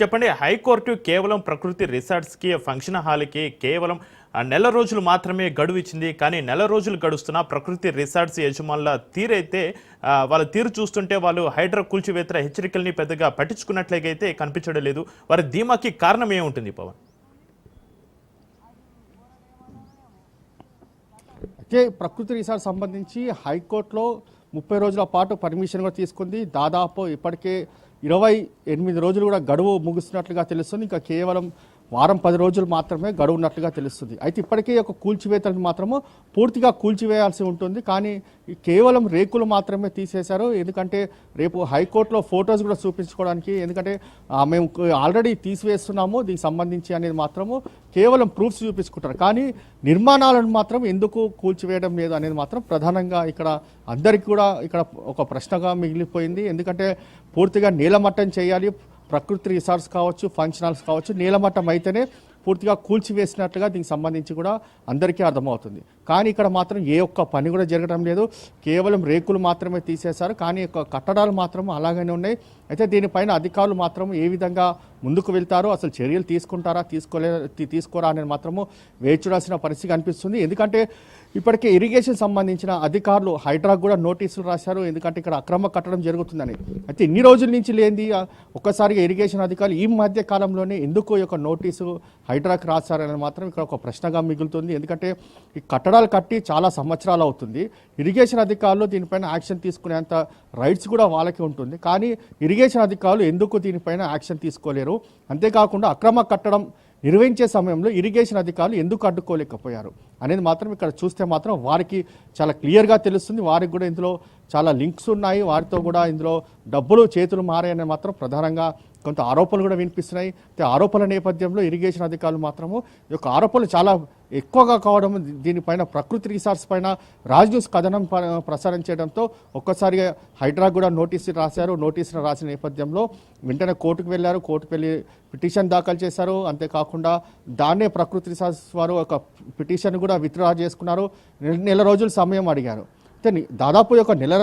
చెప్పండి, హైకోర్టు కేవలం ప్రకృతి రిసార్ట్స్కి ఫంక్షన్ హాల్కి కేవలం నెల రోజులు మాత్రమే గడువు ఇచ్చింది. కానీ నెల రోజులు గడుస్తున్న ప్రకృతి రిసార్ట్స్ యజమానుల తీరైతే వాళ్ళ తీరు చూస్తుంటే వాళ్ళు హైడ్రా కూల్చివేతల హెచ్చరికల్ని పెద్దగా పట్టించుకున్నట్లయితే కనిపించడం లేదు. వారి ధీమాకి కారణం ఏముంటుంది పవన్? అయితే ప్రకృతి రిసార్ట్ సంబంధించి హైకోర్టులో 30 రోజుల పాటు పర్మిషన్ కూడా తీసుకుంది. దాదాపు ఇప్పటికే 28 రోజులు కూడా గడువు ముగుస్తున్నట్లుగా తెలుస్తుంది. ఇంకా కేవలం వారం 10 రోజులు మాత్రమే గడువు ఉన్నట్లుగా తెలుస్తుంది. అయితే ఇప్పటికే ఒక కూల్చివేతలను మాత్రము పూర్తిగా కూల్చివేయాల్సి ఉంటుంది. కానీ కేవలం రేకులు మాత్రమే తీసేశారు. ఎందుకంటే రేపు హైకోర్టులో ఫొటోస్ కూడా చూపించుకోవడానికి, ఎందుకంటే మేము ఆల్రెడీ తీసివేస్తున్నాము దీనికి సంబంధించి అనేది మాత్రము కేవలం ప్రూఫ్స్ చూపించుకుంటారు. కానీ నిర్మాణాలను మాత్రం ఎందుకు కూల్చివేయడం లేదు అనేది మాత్రం ప్రధానంగా ఇక్కడ అందరికీ కూడా ఇక్కడ ఒక ప్రశ్నగా మిగిలిపోయింది. ఎందుకంటే పూర్తిగా నీలమట్టం చేయాలి, ప్రకృతి రిసార్ట్స్ కావచ్చు, ఫంక్షన్ హాల్స్ కావచ్చు, నీలమట్టం అయితేనే పూర్తిగా కూల్చివేసినట్లుగా దీనికి సంబంధించి కూడా అందరికీ అర్థమవుతుంది. కానీ ఇక్కడ మాత్రం ఏ ఒక్క పని కూడా జరగడం లేదు. కేవలం రేకులు మాత్రమే తీసేశారు. కానీ కట్టడాలు మాత్రం అలాగనే ఉన్నాయి. అయితే దీనిపైన అధికారులు మాత్రం ఏ విధంగా ముందుకు వెళ్తారో, అసలు చర్యలు తీసుకుంటారా తీసుకోరా అనేది మాత్రము వేచి చూడాల్సిన పరిస్థితి అనిపిస్తుంది. ఎందుకంటే ఇప్పటికే ఇరిగేషన్ సంబంధించిన అధికారులు హైడ్రాకు కూడా నోటీసులు రాశారు. ఎందుకంటే ఇక్కడ అక్రమ కట్టడం జరుగుతుందని. అయితే ఇన్ని రోజుల నుంచి లేనిది ఒక్కసారిగా ఇరిగేషన్ అధికారులు ఈ మధ్య కాలంలోనే ఎందుకు ఈ యొక్క నోటీసు హైడ్రాకు రాశారని మాత్రం ఇక్కడ ఒక ప్రశ్నగా మిగులుతుంది. ఎందుకంటే ఈ కట్టడాలు కట్టి చాలా సంవత్సరాలు అవుతుంది. ఇరిగేషన్ అధికారులు దీనిపైన యాక్షన్ తీసుకునేంత రైట్స్ కూడా వాళ్ళకి ఉంటుంది. కానీ ఇరిగేషన్ అధికారులు ఎందుకు దీనిపైన యాక్షన్ తీసుకోలేరు? అంతేకాకుండా అక్రమ కట్టడం నిర్వహించే సమయంలో ఇరిగేషన్ అధికారులు ఎందుకు అడ్డుకోలేకపోయారు అనేది మాత్రం ఇక్కడ చూస్తే మాత్రం వారికి చాలా క్లియర్గా తెలుస్తుంది. వారికి కూడా ఇందులో చాలా లింక్స్ ఉన్నాయి, వారితో కూడా ఇందులో డబ్బులు చేతులు మారాయని మాత్రం ప్రధానంగా కొంత ఆరోపణలు కూడా వినిపిస్తున్నాయి. ఆరోపణల నేపథ్యంలో ఇరిగేషన్ అధికారులు మాత్రము ఈ యొక్క ఆరోపణలు చాలా ఎక్కువగా కావడం, దీనిపైన ప్రకృతి రిసార్ట్స్ పైన రాజ్ న్యూస్ కథనం ప్రసారం చేయడంతో ఒక్కసారిగా హైడ్రా కూడా నోటీసులు రాశారు. నోటీసులు రాసిన నేపథ్యంలో వెంటనే కోర్టుకు వెళ్ళారు. కోర్టుకు వెళ్ళి పిటిషన్ దాఖలు చేశారు. అంతేకాకుండా దాన్నే ప్రకృతి రిసార్ట్స్ వారు ఒక పిటిషన్ కూడా విత్డ్రా చేసుకున్నారు. నెల రోజుల సమయం అడిగారు. అయితే దాదాపు ఒక నెల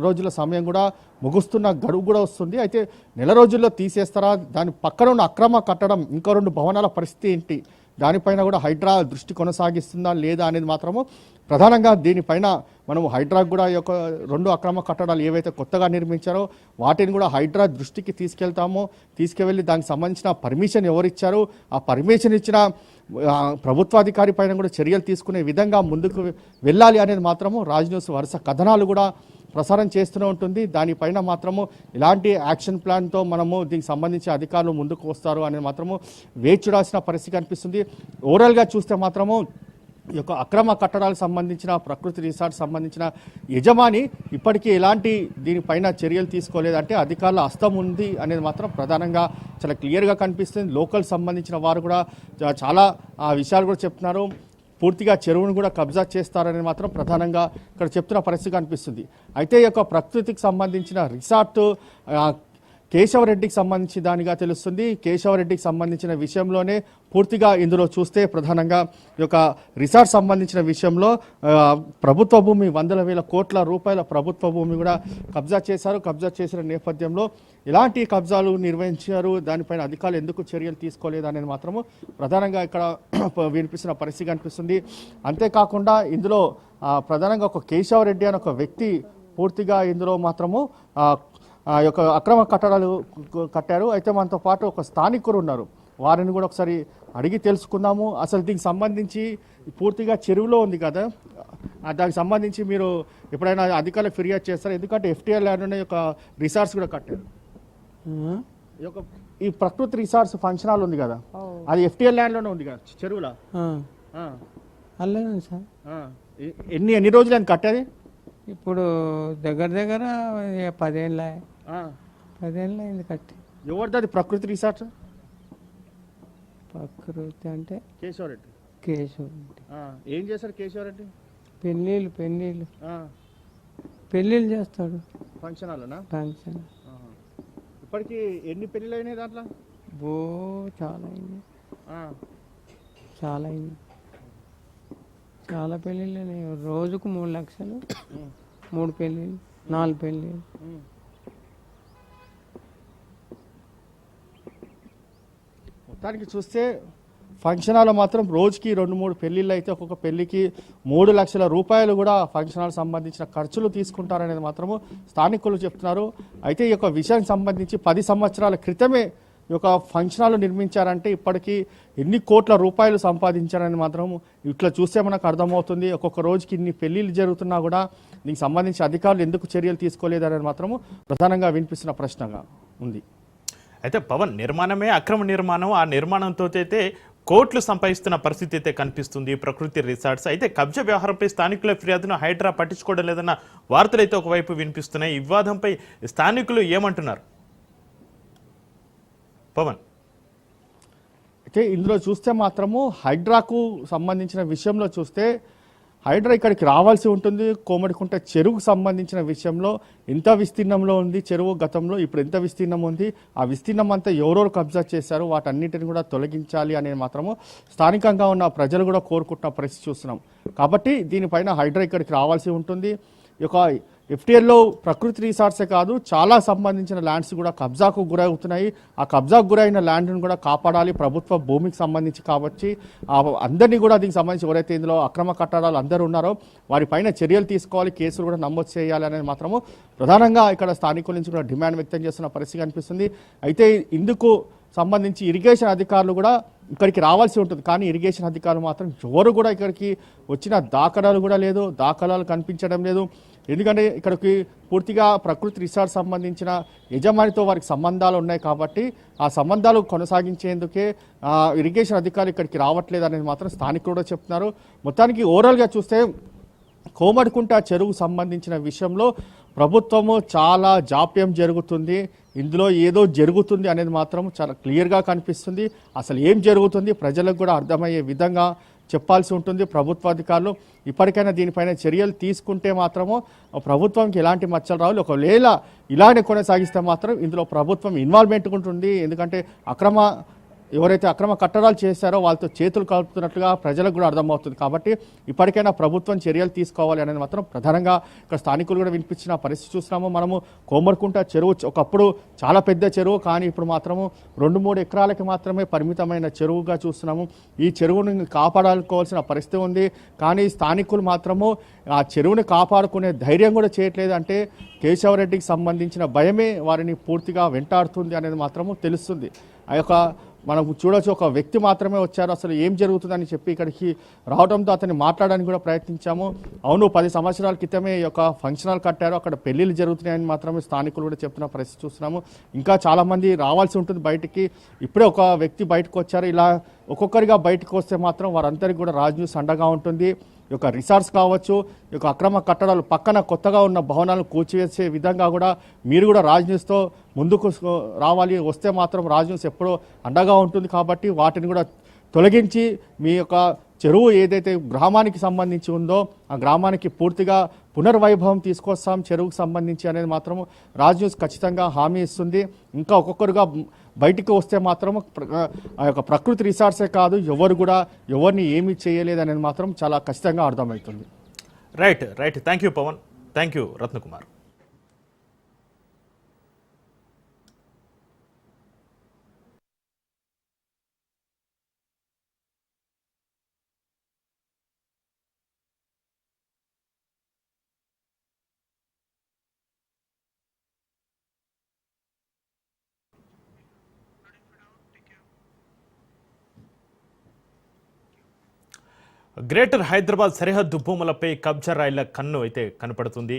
రోజుల సమయం కూడా ముగుస్తున్న గడువు కూడా వస్తుంది. అయితే నెల రోజుల్లో తీసేస్తారా? దాని పక్కన ఉన్న అక్రమ కట్టడం ఇంకా 2 భవనాల పరిస్థితి ఏంటి? దానిపైన కూడా హైడ్రా దృష్టి కొనసాగిస్తుందా లేదా అనేది మాత్రము ప్రధానంగా దీనిపైన మనము హైడ్రా కూడా ఈ యొక్క 2 అక్రమ కట్టడాలు ఏవైతే కొత్తగా నిర్మించారో వాటిని కూడా హైడ్రా దృష్టికి తీసుకెళ్ళి దానికి సంబంధించిన పర్మిషన్ ఎవరిచ్చారు, ఆ పర్మిషన్ ఇచ్చిన ప్రభుత్వాధికారి పైన కూడా చర్యలు తీసుకునే విధంగా ముందుకు వెళ్ళాలి అనేది మాత్రము రాజ్ న్యూస్ వరుస కథనాలు కూడా ప్రసారం చేస్తూనే ఉంటుంది. దానిపైన మాత్రము ఇలాంటి యాక్షన్ ప్లాన్తో మనము దీనికి సంబంధించి అధికారులు ముందుకు వస్తారు అనేది మాత్రము వేచి చూడాల్సిన పరిస్థితి కనిపిస్తుంది. ఓవరాల్గా చూస్తే మాత్రము ఈ యొక్క అక్రమ కట్టడాలకు సంబంధించిన ప్రకృతి రిసార్ట్ సంబంధించిన యజమాని ఇప్పటికీ ఎలాంటి దీనిపైన చర్యలు తీసుకోలేదంటే అధికారుల హస్తం ఉంది అనేది మాత్రం ప్రధానంగా చాలా క్లియర్గా కనిపిస్తుంది. లోకల్ సంబంధించిన వారు కూడా చాలా విషయాలు కూడా చెప్తున్నారు. పూర్తిగా చెరువును కూడా కబ్జా చేస్తారని మాత్రం ప్రధానంగా ఇక్కడ చెప్తున్న పరిస్థితి కనిపిస్తుంది. అయితే ఈ యొక్క ప్రకృతికి సంబంధించిన రిసార్ట్ కేశవరెడ్డికి సంబంధించి దానిగా తెలుస్తుంది. కేశవరెడ్డికి సంబంధించిన విషయంలోనే పూర్తిగా ఇందులో చూస్తే ప్రధానంగా ఈ యొక్క రిసార్ట్ సంబంధించిన విషయంలో ప్రభుత్వ భూమి 100,000 కోట్ల రూపాయల ప్రభుత్వ భూమి కూడా కబ్జా చేశారు. కబ్జా చేసిన నేపథ్యంలో ఎలాంటి కబ్జాలు నిర్వహించారు, దానిపైన అధికారులు ఎందుకు చర్యలు తీసుకోలేదు అనేది మాత్రము ప్రధానంగా ఇక్కడ వినిపిస్తున్న పరిస్థితి కనిపిస్తుంది. అంతేకాకుండా ఇందులో ప్రధానంగా ఒక కేశవరెడ్డి అనే ఒక వ్యక్తి పూర్తిగా ఇందులో మాత్రము యొక్క అక్రమ కట్టడాలు కట్టారు. అయితే మనతో పాటు ఒక స్థానికులు ఉన్నారు, వారిని కూడా ఒకసారి అడిగి తెలుసుకుందాము. అసలు దీనికి సంబంధించి పూర్తిగా చెరువులో ఉంది కదా, దానికి సంబంధించి మీరు ఎప్పుడైనా అధికారులకు ఫిర్యాదు చేస్తారు? ఎందుకంటే ఎఫ్టీఎల్ ల్యాండ్ యొక్క రిసార్ట్స్ కూడా కట్టారు. ఈ ప్రకృతి రిసార్ట్స్ ఫంక్షన్ హాల్ ఉంది కదా, అది ఎఫ్టీఎల్ ల్యాండ్లోనే ఉంది కదా చెరువులో. ఎన్ని రోజులు అని కట్టేది? ఇప్పుడు దగ్గర 10 ఏళ్ళ అయింది కట్టి. ఎవరిది అది ప్రకృతి రిసార్ట్? ప్రకృతి అంటే కేశవరెడ్డి. ఏం చేశారు కేశవరెడ్డి? పెళ్ళిళ్ళు చేస్తాడు. ఫంక్షన్ హాల్నా? ఫంక్షన్. ఇప్పటికి ఎన్ని పెళ్ళిళ్ళు అయినాయి దాంట్లో? చాలా అయింది. చాలా పెళ్ళిళ్ళు. రోజుకు 3 లక్షలు, 3 పెళ్ళిళ్ళు, 4 పెళ్ళిళ్ళు. మొత్తానికి చూస్తే ఫంక్షన్ హాల్లో మాత్రం రోజుకి 2-3 పెళ్లిళ్ళు అయితే ఒక్కొక్క పెళ్లికి 3 లక్షల రూపాయలు కూడా ఫంక్షన్ హాల్ సంబంధించిన ఖర్చులు తీసుకుంటారనేది మాత్రము స్థానికులు చెప్తున్నారు. అయితే ఈ యొక్క విషయానికి సంబంధించి 10 సంవత్సరాల క్రితమే ఈ యొక్క ఫంక్షన్ హాల్ నిర్మించారంటే ఇప్పటికీ ఎన్ని కోట్ల రూపాయలు సంపాదించారని మాత్రం ఇట్లా చూస్తే మనకు అర్థమవుతుంది. ఒక్కొక్క రోజుకి ఇన్ని పెళ్లిళ్ళు జరుగుతున్నా కూడా దీనికి సంబంధించి అధికారులు ఎందుకు చర్యలు తీసుకోలేదనేది మాత్రము ప్రధానంగా వినిపిస్తున్న ప్రశ్నగా ఉంది. అయితే పవన్, నిర్మాణమే అక్రమ నిర్మాణం, ఆ నిర్మాణంతో అయితే కోట్లు సంపాదిస్తున్న పరిస్థితి అయితే కనిపిస్తుంది ప్రకృతి రిసార్ట్స్. అయితే కబ్జా వ్యవహారంపై స్థానికుల ఫిర్యాదును హైడ్రా పట్టించుకోవడం లేదన్న వార్తలు అయితే ఒకవైపు వినిపిస్తున్నాయి. ఈ వివాదంపై స్థానికులు ఏమంటున్నారు పవన్? అయితే ఇందులో చూస్తే మాత్రము హైడ్రాకు సంబంధించిన విషయంలో చూస్తే హైడ్రా ఇక్కడికి రావాల్సి ఉంటుంది. కోమడికుంట చెరువుకు సంబంధించిన విషయంలో ఎంత విస్తీర్ణంలో ఉంది చెరువు గతంలో, ఇప్పుడు ఎంత విస్తీర్ణం ఉంది, ఆ విస్తీర్ణం అంతా ఎవరెవరు కబ్జా చేశారు వాటన్నిటిని కూడా తొలగించాలి అనేది మాత్రము స్థానికంగా ఉన్న ప్రజలు కూడా కోరుకుంటున్న పరిస్థితి చూస్తున్నాం. కాబట్టి దీనిపైన హైడ్రా ఇక్కడికి రావాల్సి ఉంటుంది. ఈ యొక్క ఎఫ్టీఎల్లో ప్రకృతి రిసార్ట్సే కాదు, చాలా సంబంధించిన ల్యాండ్స్ కూడా కబ్జాకు గురవుతున్నాయి. ఆ కబ్జాకు గురైన ల్యాండ్ను కూడా కాపాడాలి ప్రభుత్వ భూమికి సంబంధించి. కాబట్టి అందరినీ కూడా దీనికి సంబంధించి ఎవరైతే ఇందులో అక్రమ కట్టడాలు అందరూ ఉన్నారో వారిపైన చర్యలు తీసుకోవాలి, కేసులు కూడా నమోదు చేయాలి అనేది మాత్రము ప్రధానంగా ఇక్కడ స్థానికుల నుంచి కూడా డిమాండ్ వ్యక్తం చేస్తున్న పరిస్థితి కనిపిస్తుంది. అయితే ఇందుకు సంబంధించి ఇరిగేషన్ అధికారులు కూడా ఇక్కడికి రావాల్సి ఉంటుంది. కానీ ఇరిగేషన్ అధికారులు మాత్రం ఎవరు కూడా ఇక్కడికి వచ్చిన దాఖలాలు కూడా లేదు, దాఖలాలు కనిపించడం లేదు. ఎందుకంటే ఇక్కడికి పూర్తిగా ప్రకృతి రిసార్ట్ సంబంధించిన యజమానితో వారికి సంబంధాలు ఉన్నాయి కాబట్టి ఆ సంబంధాలు కొనసాగించేందుకే ఇరిగేషన్ అధికారులు ఇక్కడికి రావట్లేదు అనేది మాత్రం స్థానికులు కూడా చెప్తున్నారు. మొత్తానికి ఓవరాల్గా చూస్తే కోమడికుంట చెరువు సంబంధించిన విషయంలో ప్రభుత్వము చాలా జాప్యం జరుగుతుంది. ఇందులో ఏదో జరుగుతుంది అనేది మాత్రం చాలా క్లియర్గా కనిపిస్తుంది. అసలు ఏం జరుగుతుంది ప్రజలకు కూడా అర్థమయ్యే విధంగా చెప్పాల్సి ఉంటుంది ప్రభుత్వ అధికారులు. ఇప్పటికైనా దీనిపైన చర్యలు తీసుకుంటే మాత్రము ప్రభుత్వంకి ఎలాంటి మచ్చలు రావాలి. ఒకవేళ ఇలానే కొనసాగిస్తే మాత్రం ఇందులో ప్రభుత్వం ఇన్వాల్వ్మెంట్ ఉంటుంది. ఎందుకంటే ఎవరైతే అక్రమ కట్టడాలు చేశారో వాళ్ళతో చేతులు కలుపుతున్నట్లుగా ప్రజలకు కూడా అర్థమవుతుంది. కాబట్టి ఇప్పటికైనా ప్రభుత్వం చర్యలు తీసుకోవాలి అనేది మాత్రం ప్రధానంగా ఇక్కడ స్థానికులు కూడా వినిపించిన పరిస్థితి చూస్తున్నాము. మనము కోమడికుంట చెరువు ఒకప్పుడు చాలా పెద్ద చెరువు, కానీ ఇప్పుడు మాత్రము 2-3 ఎకరాలకి మాత్రమే పరిమితమైన చెరువుగా చూస్తున్నాము. ఈ చెరువును కాపాడుకోవాల్సిన పరిస్థితి ఉంది. కానీ స్థానికులు మాత్రము ఆ చెరువుని కాపాడుకునే ధైర్యం కూడా చేయట్లేదు. అంటే కేశవరెడ్డికి సంబంధించిన భయమే వారిని పూర్తిగా వెంటాడుతుంది అనేది మాత్రము తెలుస్తుంది. ఆ యొక్క మనం చూడొచ్చు, ఒక వ్యక్తి మాత్రమే వచ్చారు, అసలు ఏం జరుగుతుందని చెప్పి ఇక్కడికి రావడంతో అతన్ని మాట్లాడడానికి కూడా ప్రయత్నించాము. అవును, 10 సంవత్సరాల క్రితమే ఈ యొక్క ఫంక్షన్ హాల్ కట్టారు, అక్కడ పెళ్లిళ్ళు జరుగుతున్నాయని మాత్రమే స్థానికులు కూడా చెప్తున్న పరిస్థితి చూస్తున్నాము. ఇంకా చాలామంది రావాల్సి ఉంటుంది బయటికి. ఇప్పుడే ఒక వ్యక్తి బయటకు వచ్చారు. ఇలా ఒక్కొక్కరిగా బయటకు వస్తే మాత్రం వారందరికీ కూడా రాజ్ న్యూస్ అండగా ఉంటుంది. ఈ యొక్క రిసార్ట్స్ కావచ్చు, ఈ యొక్క అక్రమ కట్టడాలు పక్కన కొత్తగా ఉన్న భవనాలను కూల్చివేసే విధంగా కూడా మీరు కూడా రాజ్ న్యూస్తో ముందుకు రావాలి. వస్తే మాత్రం రాజ్ న్యూస్ ఎప్పుడూ అండగా ఉంటుంది. కాబట్టి వాటిని కూడా తొలగించి మీ యొక్క చెరువు ఏదైతే గ్రామానికి సంబంధించి ఉందో ఆ గ్రామానికి పూర్తిగా పునర్వైభవం తీసుకొస్తాం చెరువుకు సంబంధించి అనేది మాత్రము రాజ్ న్యూస్ ఖచ్చితంగా హామీ ఇస్తుంది. ఇంకా ఒక్కొక్కరుగా బయటికి వస్తే మాత్రం ఆ యొక్క ప్రకృతి రిసార్ట్సే కాదు, ఎవరు కూడా ఎవరిని ఏమీ చేయలేదు అనేది మాత్రం చాలా ఖచ్చితంగా అర్థమవుతుంది. Right. Thank you Pavan, thank you Ratnakumar. Greater Hyderabad సరిహద్దు భూములపై కబ్జా రాయిల కన్ను అయితే కనపడుతుంది.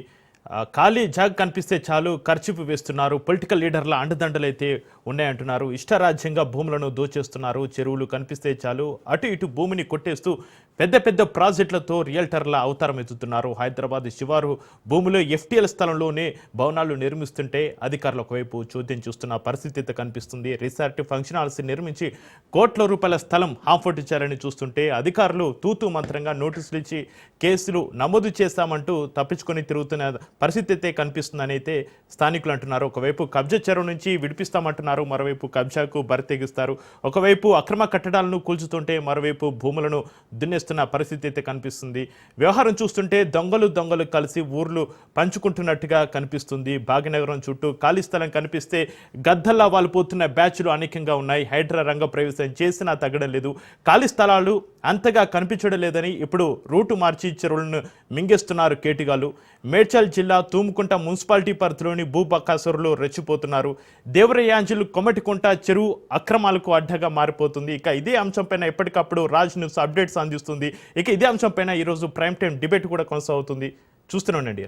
ఖాళీ జాగ్ కనిపిస్తే చాలు ఖర్చుపు వేస్తున్నారు. పొలిటికల్ లీడర్ల అండదండలు అయితే ఉన్నాయంటున్నారు. ఇష్టరాజ్యంగా భూములను దోచేస్తున్నారు. చెరువులు కనిపిస్తే చాలు అటు ఇటు భూమిని కొట్టేస్తూ పెద్ద పెద్ద ప్రాజెక్టులతో రియల్టర్ల అవతారం ఎత్తుతున్నారు. హైదరాబాద్ శివారు భూమిలో ఎఫ్టీఎల్ స్థలంలోనే భవనాలు నిర్మిస్తుంటే అధికారులు ఒకవైపు చోద్యం చూస్తున్న పరిస్థితి అయితే కనిపిస్తుంది. రిసార్ట్ ఫంక్షన్ హాల్స్ నిర్మించి కోట్ల రూపాయల స్థలం హాంఫోర్ట్ ఇచ్చారని చూస్తుంటే అధికారులు తూతూ మంత్రంగా నోటీసులు ఇచ్చి కేసులు నమోదు చేస్తామంటూ తప్పించుకొని తిరుగుతున్న పరిస్థితి అయితే కనిపిస్తుందని అయితే స్థానికులు అంటున్నారు. ఒకవైపు కబ్జా చెరువు నుంచి విడిపిస్తామంటున్నారు, మరోవైపు కబ్జాకు బరితెగిస్తారు. ఒకవైపు అక్రమ కట్టడాలను కూల్చుతుంటే మరోవైపు భూములను దున్నేస్తున్న పరిస్థితి అయితే కనిపిస్తుంది. వ్యవహారం చూస్తుంటే దొంగలు కలిసి ఊర్లు పంచుకుంటున్నట్టుగా కనిపిస్తుంది. భాగ్యనగరం చుట్టూ ఖాళీ స్థలం కనిపిస్తే గద్దల్లా వాలిపోతున్న బ్యాచ్లు అనేకంగా ఉన్నాయి. హైడ్రా రంగ ప్రవేశం చేసినా తగ్గడం లేదు. ఖాళీ స్థలాలు అంతగా కనిపించడం లేదని ఇప్పుడు రూటు మార్చి చెరువులను మింగేస్తున్నారు కేటిగాలు. మేడ్చల్ జిల్లా తూముకుంట మున్సిపాలిటీ పరిధిలోని భూబకాసురులు రెచ్చిపోతున్నారు. దేవరయాంజలు కొమటికుంట చెరువు అక్రమాలకు అడ్డగా మారిపోతుంది. ఇక ఇదే అంశంపైన ఎప్పటికప్పుడు రాజ్ న్యూస్ అప్డేట్స్ అందిస్తుంది. ఇక ఇదే అంశంపైన ఈరోజు ప్రైమ్ టైం డిబేట్ కూడా కొనసాగుతుంది. చూస్తూనే ఉండండి.